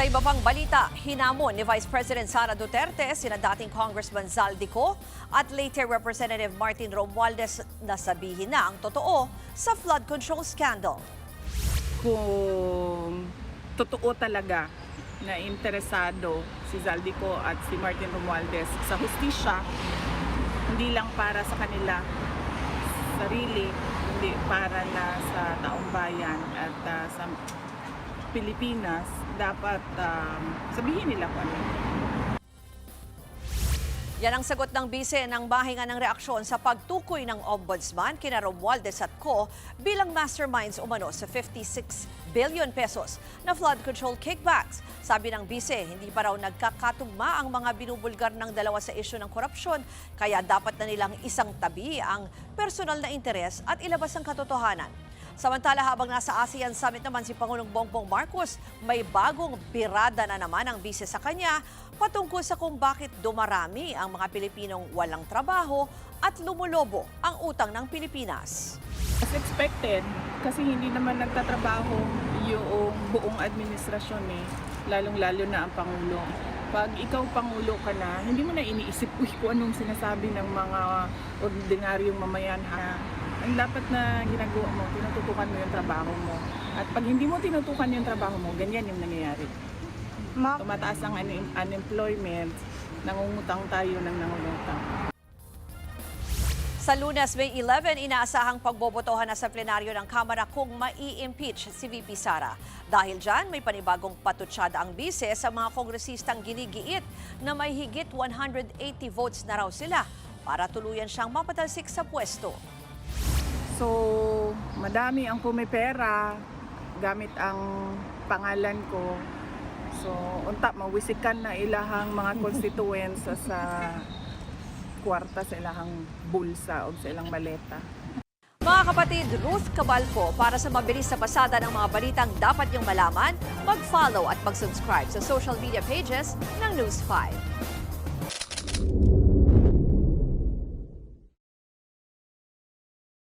Sa iba pang balita, hinamon ni Vice President Sara Duterte sina dating Congressman Zaldico at later Representative Martin Romualdez na sabihin na ang totoo sa flood control scandal. Kung totoo talaga na interesado si Zaldico at si Martin Romualdez sa hustisya, hindi lang para sa kanila sarili, hindi para na sa taong bayan at sa Pilipinas, dapat sabihin nila kung ano. Yan ang sagot ng bise ng bahingan ng reaksyon sa pagtukoy ng ombudsman kina Romualdez at Co. bilang masterminds umano sa 56 billion pesos na flood control kickbacks. Sabi ng bise, hindi pa raw nagkakatugma ang mga binubulgar ng dalawa sa isyu ng korupsyon, kaya dapat na nilang isang tabi ang personal na interes at ilabas ang katotohanan. Samantala, habang nasa ASEAN Summit naman si Pangulong Bongbong Marcos, may bagong birada na naman ang bise sa kanya patungkol sa kung bakit dumarami ang mga Pilipinong walang trabaho at lumulobo ang utang ng Pilipinas. As expected, kasi hindi naman nagtatrabaho yung buong administrasyon lalong-lalo na ang Pangulo. Pag ikaw Pangulo ka na, hindi mo na iniisip kung anong sinasabi ng mga ordinaryong mamayan. Ang dapat na ginagawa mo, tinututukan mo yung trabaho mo. At pag hindi mo tinutukan yung trabaho mo, ganyan yung nangyayari. Tumataas ang unemployment, nangungutang tayo ng nangungutang. Sa Lunes, May 11, inaasahang pagbobotohan na sa plenaryo ng Kamara kung mai-impeach si VP Sara. Dahil dyan, may panibagong patutsada ang bise sa mga kongresistang ginigiit na may higit 180 votes na raw sila para tuluyan siyang mapatalsik sa pwesto. So, madami ang pumipera gamit ang pangalan ko. So, unta mawisikan na ilahang mga constituents sa kwarta sa ilahang bulsa o sa ilang maleta. Mga kapatid, Ruth Cabalco, para sa mabilis na pasada ng mga balitang dapat niyong malaman, mag-follow at mag-subscribe sa social media pages ng News 5.